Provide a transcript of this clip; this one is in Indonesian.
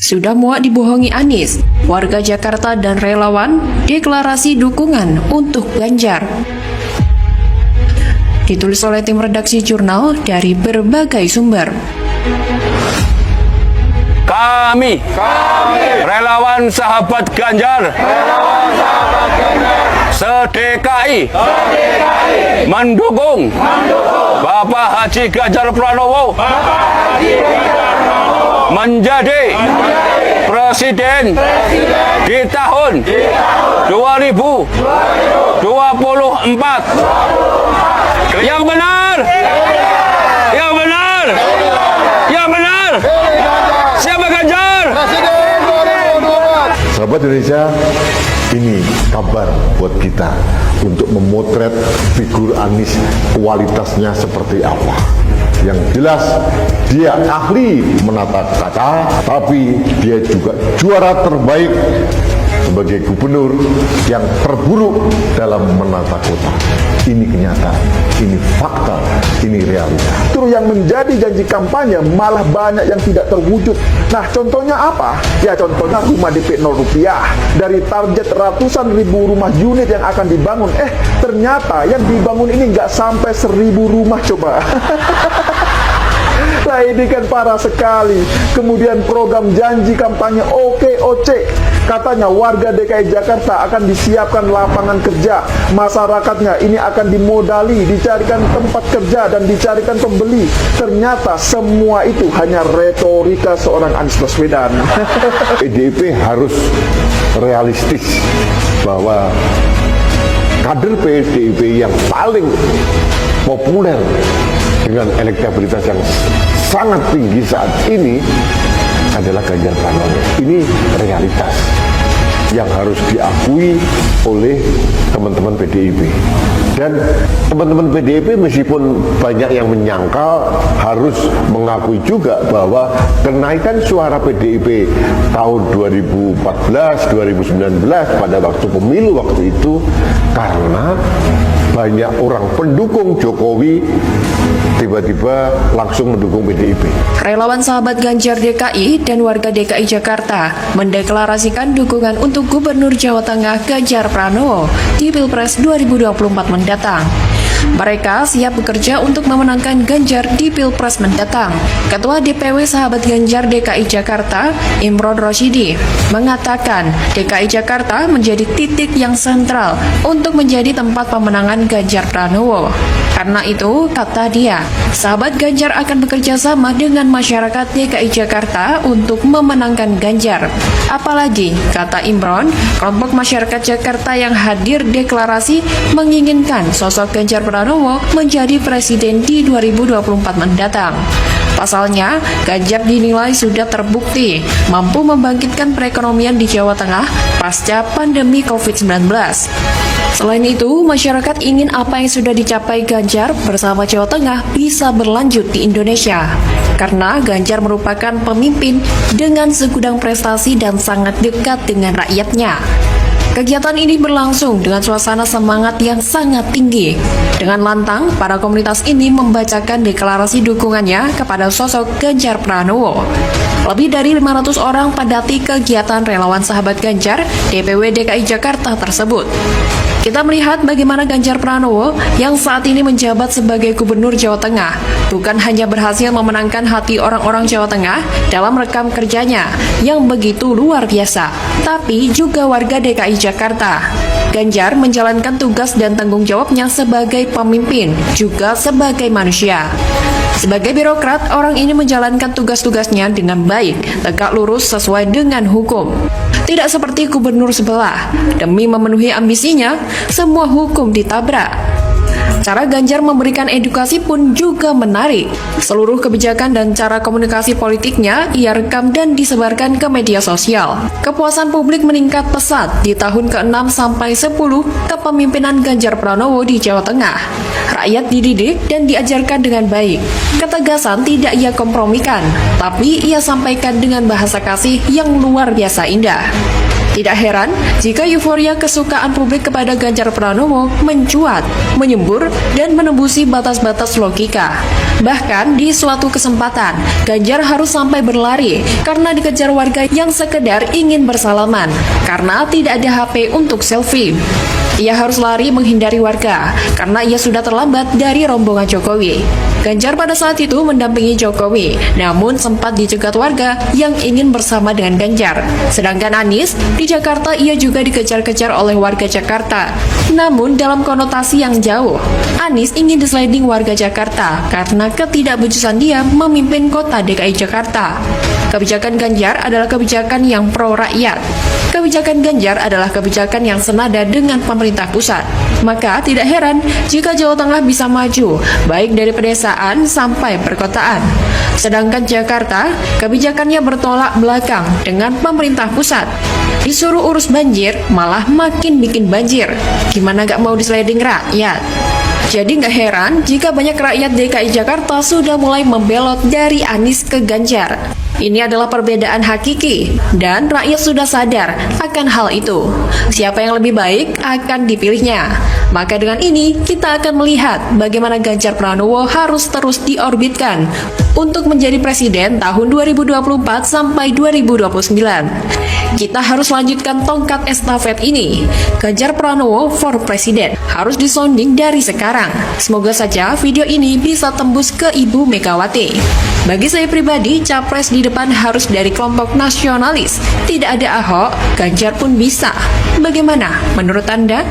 Sudah muak dibohongi Anies, warga Jakarta dan relawan deklarasi dukungan untuk Ganjar. Ditulis oleh tim redaksi jurnal dari berbagai sumber. Kami relawan sahabat Ganjar, se-DKI mendukung Bapak Haji Ganjar Pranowo menjadi presiden di tahun 2024. Yang benar, yang benar, yang benar. Siapa Ganjar? Sahabat Indonesia, ini kabar buat kita untuk memotret figur Anies, kualitasnya seperti apa. Yang jelas dia ahli menata kata, tapi dia juga juara terbaik sebagai gubernur yang terburuk dalam menata kota. Ini kenyataan, ini fakta, ini realita. Justru yang menjadi janji kampanye malah banyak yang tidak terwujud. Nah, contohnya apa? Ya, contohnya rumah DP 0 rupiah. Dari target ratusan ribu rumah unit yang akan dibangun, ternyata yang dibangun ini nggak sampai 1000 rumah coba. Nah, ini kan parah sekali. Kemudian program janji kampanye OKOC. Katanya warga DKI Jakarta akan disiapkan lapangan kerja. Masyarakatnya ini akan dimodali, dicarikan tempat kerja dan dicarikan pembeli. Ternyata semua itu hanya retorika seorang Anies Baswedan. PDIP harus realistis bahwa kader PDIP yang paling populer dengan elektabilitas yang sangat tinggi saat ini adalah Ganjar Pranowo. Ini realitas yang harus diakui oleh teman-teman PDIP. Dan teman-teman PDIP meskipun banyak yang menyangkal, harus mengakui juga bahwa kenaikan suara PDIP tahun 2014, 2019 pada waktu pemilu waktu itu karena banyak orang pendukung Jokowi tiba-tiba langsung mendukung PDIP. Relawan sahabat Ganjar DKI dan warga DKI Jakarta mendeklarasikan dukungan untuk Gubernur Jawa Tengah Ganjar Pranowo di Pilpres 2024 mendatang. Mereka siap bekerja untuk memenangkan Ganjar di Pilpres mendatang. Ketua DPW Sahabat Ganjar DKI Jakarta, Imron Rosyidi, mengatakan DKI Jakarta menjadi titik yang sentral untuk menjadi tempat pemenangan Ganjar Pranowo. Karena itu, kata dia, Sahabat Ganjar akan bekerja sama dengan masyarakat DKI Jakarta untuk memenangkan Ganjar. Apalagi, kata Imron, kelompok masyarakat Jakarta yang hadir deklarasi menginginkan sosok Ganjar Pranowo menjadi presiden di 2024 mendatang. Pasalnya, Ganjar dinilai sudah terbukti mampu membangkitkan perekonomian di Jawa Tengah pasca pandemi COVID-19. Selain itu, masyarakat ingin apa yang sudah dicapai Ganjar bersama Jawa Tengah bisa berlanjut di Indonesia. Karena Ganjar merupakan pemimpin dengan segudang prestasi dan sangat dekat dengan rakyatnya. Kegiatan ini berlangsung dengan suasana semangat yang sangat tinggi. Dengan lantang, para komunitas ini membacakan deklarasi dukungannya kepada sosok Ganjar Pranowo. Lebih dari 500 orang padati kegiatan relawan sahabat Ganjar DPW DKI Jakarta tersebut. Kita melihat bagaimana Ganjar Pranowo yang saat ini menjabat sebagai Gubernur Jawa Tengah bukan hanya berhasil memenangkan hati orang-orang Jawa Tengah dalam rekam kerjanya yang begitu luar biasa, tapi juga warga DKI Jakarta. Ganjar menjalankan tugas dan tanggung jawabnya sebagai pemimpin, juga sebagai manusia. Sebagai birokrat, orang ini menjalankan tugas-tugasnya dengan baik, tegak lurus sesuai dengan hukum. Tidak seperti gubernur sebelah, demi memenuhi ambisinya, semua hukum ditabrak. Cara Ganjar memberikan edukasi pun juga menarik. Seluruh kebijakan dan cara komunikasi politiknya ia rekam dan disebarkan ke media sosial. Kepuasan publik meningkat pesat di tahun ke-6 sampai 10 kepemimpinan Ganjar Pranowo di Jawa Tengah. Rakyat dididik dan diajarkan dengan baik. Ketegasan tidak ia kompromikan, tapi ia sampaikan dengan bahasa kasih yang luar biasa indah. Tidak heran jika euforia kesukaan publik kepada Ganjar Pranowo mencuat, menyembur, dan menembusi batas-batas logika. Bahkan di suatu kesempatan, Ganjar harus sampai berlari karena dikejar warga yang sekedar ingin bersalaman karena tidak ada HP untuk selfie. Ia harus lari menghindari warga karena ia sudah terlambat dari rombongan Jokowi. Ganjar pada saat itu mendampingi Jokowi, namun sempat dicegat warga yang ingin bersama dengan Ganjar. Sedangkan Anies, di Jakarta ia juga dikejar-kejar oleh warga Jakarta. Namun dalam konotasi yang jauh, Anies ingin disliding warga Jakarta karena ketidakbejusan dia memimpin kota DKI Jakarta. Kebijakan Ganjar adalah kebijakan yang pro rakyat. Kebijakan Ganjar adalah kebijakan yang senada dengan pemerintah pusat. Maka tidak heran jika Jawa Tengah bisa maju, baik dari pedesaan sampai perkotaan. Sedangkan Jakarta, kebijakannya bertolak belakang dengan pemerintah pusat. Disuruh urus banjir, malah makin bikin banjir. Gimana gak mau disliding rakyat? Jadi nggak heran jika banyak rakyat DKI Jakarta sudah mulai membelot dari Anies ke Ganjar. Ini adalah perbedaan hakiki, dan rakyat sudah sadar akan hal itu. Siapa yang lebih baik akan dipilihnya. Maka dengan ini, kita akan melihat bagaimana Ganjar Pranowo harus terus diorbitkan untuk menjadi presiden tahun 2024 sampai 2029. Kita harus lanjutkan tongkat estafet ini. Ganjar Pranowo for President harus disonding dari sekarang. Semoga saja video ini bisa tembus ke Ibu Megawati. Bagi saya pribadi, capres di depan harus dari kelompok nasionalis. Tidak ada Ahok, Ganjar pun bisa. Bagaimana menurut Anda?